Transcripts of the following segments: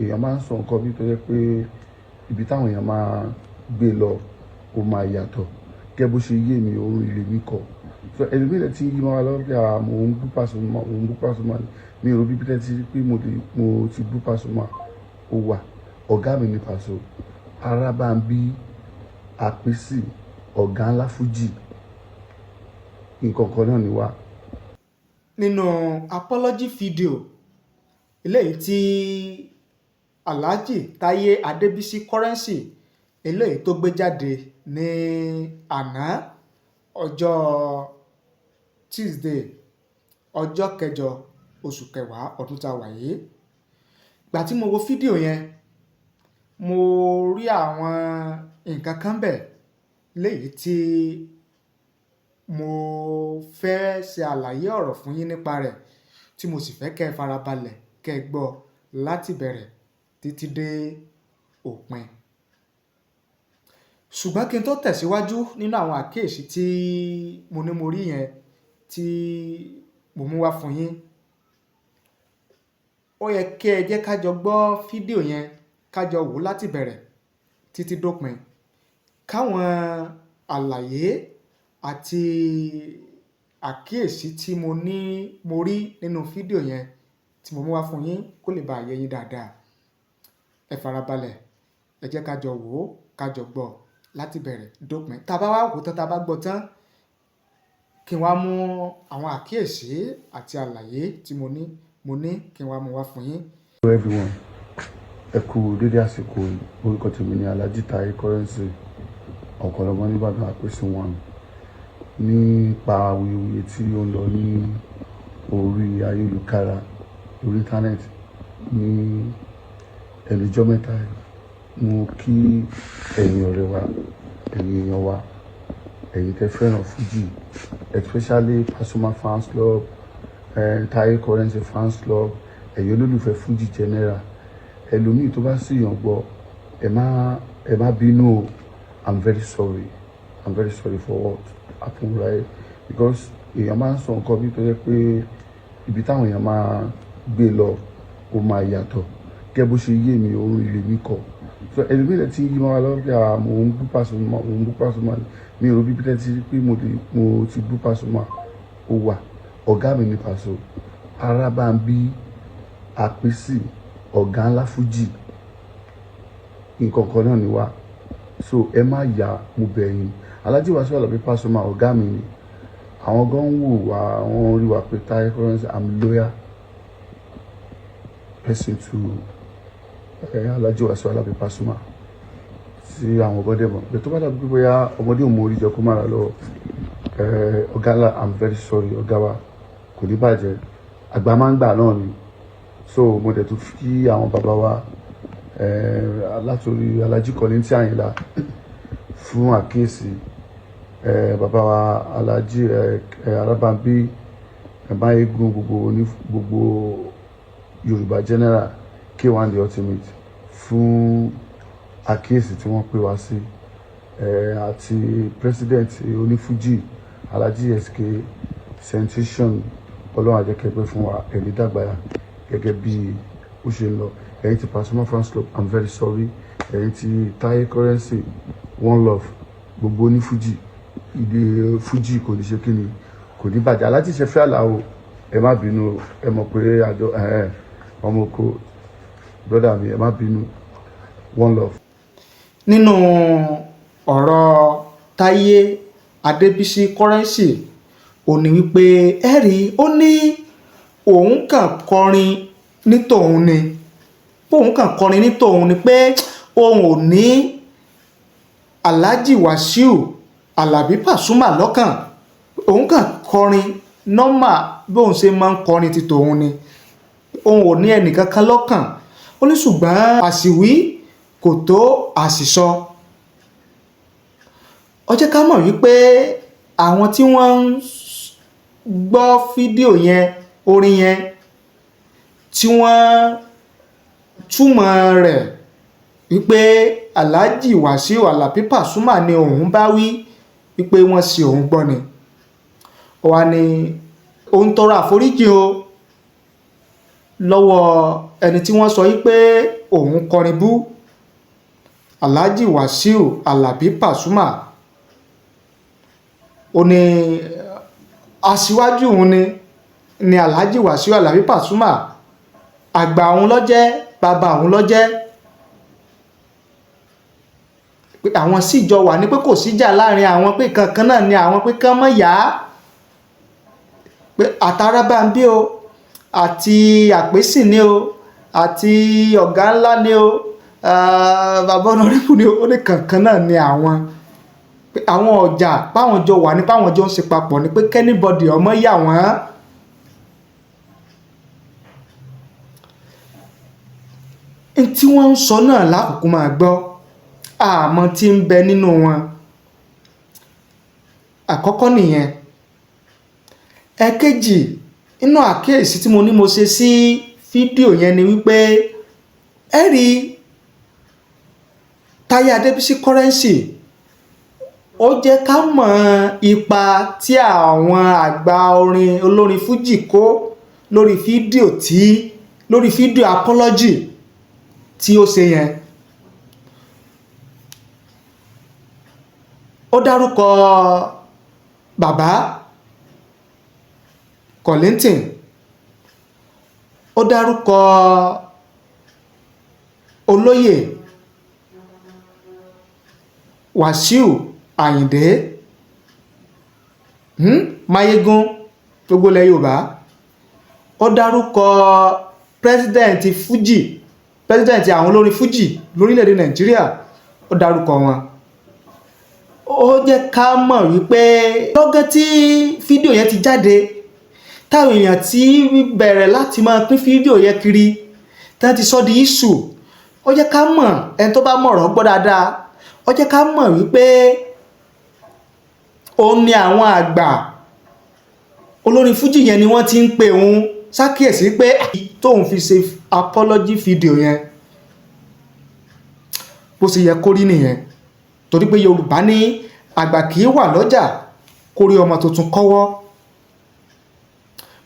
èèyàn máa ń sọ nǹkan bí tó jẹ́ pé ibi táwọn èèyàn máa gbé lọ ó máa yàtọ̀ gẹ́gẹ́ bó ṣe yé mi òun ilé mi kọ̀ so ẹlòmíràn tí yí máa lọ bí mo ń bú Pasuma òun bú Pasuma mi ò rò bí pété ti pé mo ti bú Pasuma ó wà ọ̀gá mi ní Paso Arábàmbí Àpèsì ọ̀gá ńlá Fújì nǹkan kan náà ni wá. Nínú apology video eléyìí tí Alhaji Taye Adébísí Currency eléyìí tó gbé jáde ní àná ọjọ́ Tuesday ọjọ́ kẹjọ oṣù kẹwàá ọdún tá a wà yìí. Ìgbà tí mo wo fídíò yẹn mo rí àwọn nǹkan kan bẹ̀ léyìí tí mo fẹ́ ṣe àlàyé ọ̀rọ̀ fún yín nípa rẹ̀ tí mo sì fẹ́ kẹ́ ẹ farabalẹ̀ kẹ́ ẹ gbọ́ láti bẹ̀rẹ̀ títí dé òpin. Ṣùgbọ́n kí n tó tẹ̀síwájú nínú àwọn àkíyèsí tí mo rí yẹn tí mo mú wá fún yín, ó yẹ kí ẹ jẹ́ ká jọ gbọ́ fídíò yẹn ká jọ wò láti bẹ̀rẹ̀ títí dópin. Káwọn àlàyé àti àkíyèsí tí mo rí nínú fídíò yẹn tí mo mú wá fún yín kó lè bá yé yín dáadáa. Ẹ farabalẹ̀, ẹ jẹ́ ká jọ wò ó, ká jọ gbọ́ láti bẹ̀rẹ̀ dópin. Tá bá wá wò tán, tá bá gbọ́ tán, kí n wá mú àwọn àkíyèsí àti àlàyé tí mo ní kí n wá mú wá fún yín. Hello everyone, ẹ kú dédé àsìkò yìí. Orúkọ tèmi ni Alhaji Taye Currency ọ̀kọ̀lọ́mọ nìbàdàn àpèsè wọn nípa awuyewuye tí ó ń lọ ní orí ayélujára orí íńtánẹ́ẹ̀tì ní ẹnujọ́ mẹ́ta yìí. Mo kí ẹ̀yin ọ̀rẹ́ wa, ẹ̀yin èèyàn wa, ẹ̀yin tẹ́ fẹ́ràn Fuji, especially Pasuma fans club, Taye Currency fans club, ẹ̀yin olólùfẹ́ Fuji general. Ẹlòmíì tó bá sì yàn gbọ́ ẹ má bínú o. I'm very sorry for what happened, right? Because èèyàn máa ń sọ nǹkan bí tó jẹ́ pé ibi táwọn èèyàn máa gbé lọ ó máa yàtọ̀ gẹ́gẹ́ bó ṣe yé mi òun ilé mi kọ̀ so ẹlòmíràn tí yí máa lọ bí mo ń bú Pasuma mi ò rò bí pété ti pé mo ti bú Pasuma ó wà ọ̀gá mi ní Paso Arábàmbí Àpèsì ọ̀gá ńlá Fújì nǹkan kan náà ni wá. So ẹ má yà mo bẹ̀ yín. Alhaji Wasiu Alabi Pasuma ọ̀gá mi ni àwọn gan ń wò wá àwọn rí wa pé Taye Currency I'm loyal person to Alhaji Wasiu Alabi Pasuma sí àwọn ọgọ́dẹ̀ mọ̀ pé tó bá dàbí bóyá ọmọdé òun orí jẹ kó má ra lọ ọ̀gá ńlá I'm very sorry ọ̀gá wa kò ní bàjẹ́ àgbà máa ń gbà náà ni. So mo dẹ̀ tún fi àwọn bàbá wa látòrí Alhaji Kollington Àyìnlá fún àkíyèsí bàbá wa Alhaji Arábàmbí Máyégún gbogbo Yorùbá general K1 the ultimate fún àkíyèsí tí wọ́n pè wá sí àti president onífújì Alhaji SK sensation ọlọ́run àjẹkẹ́gbẹ́ fún wa ẹ̀mí dàgbàyà gẹ́gẹ́ bí ó ṣe ń lọ. Ẹ̀yin ti Pasuma fans club I'm very sorry. Ẹ̀yin ti Taye Currency one love gbogbo ní Fuji ìdè Fuji kò ní ṣe kí ni kò ní bàjẹ́. Alhaji Sefiu Alao ẹ má bínú ẹ mọ̀ pé àjọ ọmọ oko brother mi ẹ má bínú one love. Nínú ọ̀rọ̀ Taye Adébísí Currency ó ní wípé ẹ̀rí ó ní òun kàn kọrin ní tòun ni pé òun ò ní Alhaji Wasiu Alabi Pasuma lọ́kàn, òun kàn kọrin nọ́mà bí òun ṣe máa ń kọrin ti tòun ni, òun ò ní ẹnìkankan lọ́kàn. Ó ní ṣùgbọ́n àṣìwí kò tó àṣìsọ. Ó jẹ́ ká mọ̀ wípé àwọn tí wọ́n ń gbọ́ fídíò yẹn orin yẹn tí wọ́n túmọ̀ rẹ̀ wípé Alhaji Wasiu Alabi Pasuma ni òun bá wí wípé wọ́n sì òun gbọ́ ni. Ó wá ní òun tọrọ àforíjì o lọ́wọ́ ẹni tí wọ́n sọ wípé òun kọrin bú Alhaji Wasiu Alabi Pasuma. Ó ní aṣíwájú òun ni Alhaji Wasiu Alabi Pasuma, àgbà òun ló jẹ́, bàbá òun ló jẹ́, pé àwọn sì jọ wà ní pé kò síjà láàrin àwọn, pé kankan náà ni àwọn, pé kán mọ́ yá, pé àtàràbàǹbí o àti àpèsì ni o àti ọ̀gá ńlá ni o bàbá ọ̀nàrẹ́bù ni ó ní kankan náà ni àwọn, pé àwọn ọjà páwọn jọ wà ní páwọn jọ ń ṣe papọ̀ ni pé kẹ́nìbọ̀dì ọmọ yà wọ́n. Tí wọ́n ń sọ náà lákòókò máa gbọ́, àmọ́ tí ń bẹ nínú wọn. Àkọ́kọ́ nìyẹn. Ẹ̀kejì inú àkíyèsí tí mo ní mo ṣe sí fídíò yẹn ni wípé ẹ rí Taye Adébísí Currency, ó jẹ́ ká mọ̀ ipa tí àwọn àgbà olórin fújì kó lórí fídíò apology tí ó ṣe yẹn. Ó dárúkọ bàbá Kollington, ó dárúkọ olóyè Wàsíù Àyìndé, Máyégún gbogbo ilẹ̀ Yorùbá, ó dárúkọ pírẹsidẹ̀ntì fújì, pírẹsidẹ̀ntì àwọn olórin fújì lórílẹ̀‐èdè Nàìjíríà, ó dárúkọ wọn. Ó jẹ́ ká mọ̀ wípé lọ́gán tí fídíò yẹn ti jáde, táwọn èèyàn ti bẹ̀rẹ̀ láti máa pín fídíò yẹn kiri, tí wọ́n ti sọ di issue, ó jẹ́ ká mọ̀, ẹni tó bá mọ̀rọ̀ gbọ́ dáadáa, ó jẹ́ ká mọ̀ wípé òun ni àwọn àgbà olórin fújì yẹn ni wọ́n ti ń pe òun ṣàkíyèsí pé tóun fi ṣe apology fídíò yẹn bó ṣe yẹ kó rí nìyẹn. Torí pé Yorùbá ní àgbà kì í wà lọ́jà kó rí ọmọ tuntun kọ́wọ́.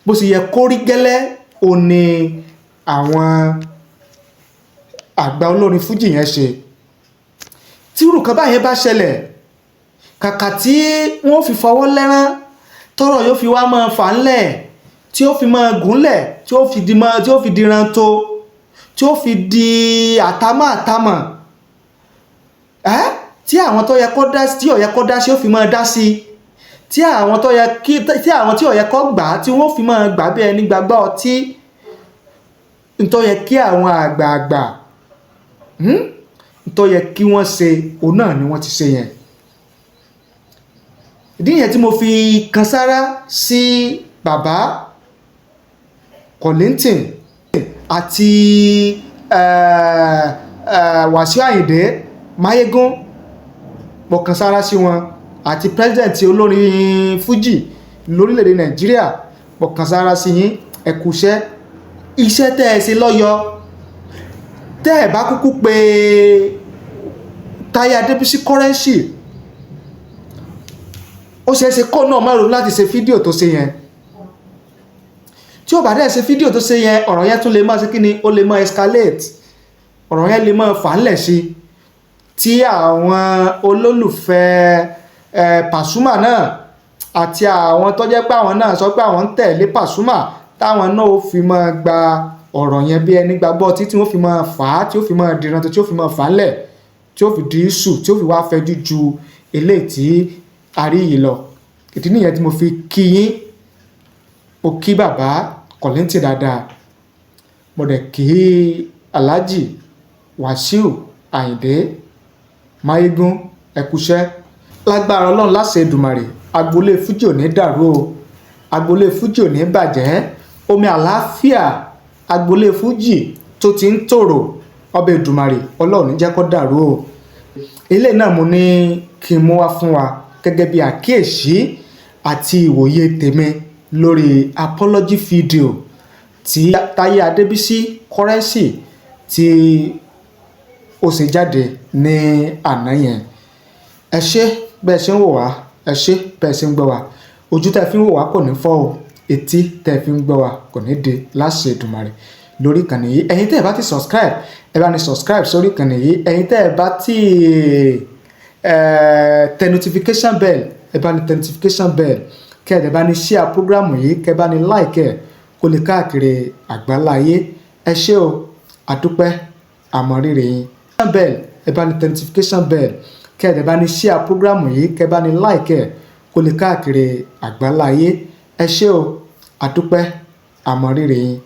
Bó ṣe yẹ kó rí gẹ́lẹ́ ò ní àwọn àgbà olórin fújì yẹn ṣe. Tí irú kan báyẹn bá ṣẹlẹ̀, kàkà tí wọ́n fi fọwọ́ lẹ́rán tọ́rọ̀ yóò fi wá máa fà ńlẹ̀, tí ó fi máa gúnlẹ̀, tí ó fi di ranto, tí ó fi di àtàmọ̀ tí àwọn tó yẹ kó dá sí, tí ó yẹ kó dá sí ó fi máa dá sí, tí àwọn tí ó yẹ kó gbà tí wọ́n fi máa gbà bí ẹni gbàgbá ọtí. Ntó yẹ kí àwọn àgbààgbà ntó yẹ kí wọ́n ṣe, òun náà ni wọ́n ti ṣe yẹn. Ìdí yẹn tí mo fi kan sára sí bàbá Kollington àti Wàsíù Àyìndé, Máyégún, mo kan sára sí wọn, àti pírẹsidẹ̀ntì olórin fújì lórílẹ̀‐èdè Nàìjíríà, mo kan sára sí yín, ẹ kú iṣẹ́ tẹ́ ẹ ṣe lọ́yọ̀. Tẹ́ ẹ bá kúkú pé Taye Adébísí Currency, ó ṣeéṣe kó náà má ronú láti ṣe fídíò tó ṣe yẹn. Tí ó bá dẹ̀ ṣe fídíò tó ṣe yẹn, ọ̀rọ̀ yẹn tún lè máa ṣe kíni, ó lè máa escalate, ọ̀rọ̀ yẹn lè máa fà ńlẹ̀ sí, tí àwọn olólùfẹ́ Pasuma náà àti àwọn tó jẹ́ pé àwọn náà sọ pé àwọn ń tẹ̀lé Pasuma, táwọn náà ó fi máa gba ọ̀rọ̀ yẹn bí ẹni gbàgbọ́, tí wọ́n fi máa fà á, tí ó fi máa dìran tó, tí ó fi máa fà á ńlẹ̀, tí ó fi di iṣu, tí ó fi wá fẹjú ju eléyìí tí a rí yìí lọ. Ìdí nìyẹn tí mo fi kí yín, mo kí bàbá Kollington dáadáa, mo dẹ̀ kí Alhaji Wasiu Àyìndé, Máyégún, ẹ kúṣẹ́. Lágbára Ọlọ́run láṣẹ Èdùmàrè, agboolé fújì ò ní dàrú o, agboolé fújì ò ní bàjẹ́, omi àlàáfíà agboolé fújì tó ti ń tòrò, ọba Èdùmàrè Ọlọ́run ní jẹ́ kó dàrú o. Ilé náà mo ní kí n mú wá fún wa gẹ́gẹ́ bí àkíyèsí àti ìwòye tèmi lórí apology video tí Taye Adébísí Currency tí ó ṣe jáde ní àná yẹn. Ẹ ṣé bẹ́ẹ̀ ṣe ń wò wá, ẹ ṣé bẹ́ẹ̀ ṣe ń gbọ́ wá. Ojú tẹ́ fi ń wò wá kò ní fọ́ o, etí tẹ́ fi ń gbọ́ wá kò ní di láṣẹ Èdùmàrè. lórí ìkànnì yìí. Ẹ̀yin tẹ́ ẹ bá ti subscribe ẹ bá ní subscribe sórí ìkànnì yìí. Ẹ̀yin tẹ́ ẹ bá ti tẹ notification bell ẹ bá ní tẹ notification bell kẹ́ ẹ bá ní share program yìí kẹ́ ẹ bá ní like ẹ̀ kó lè káàkiri àgbáláyé. Ẹ ṣé o àdúpẹ́ àmọ̀rírì yín. Bell ẹ bá ní tẹ notification bell kẹ́ ẹ bá ní share program yìí kẹ́ ẹ bá ní like ẹ̀ kó lè káàkiri àgbáláyé. Ẹ ṣé o àdúpẹ́ àmọ̀rírì yín.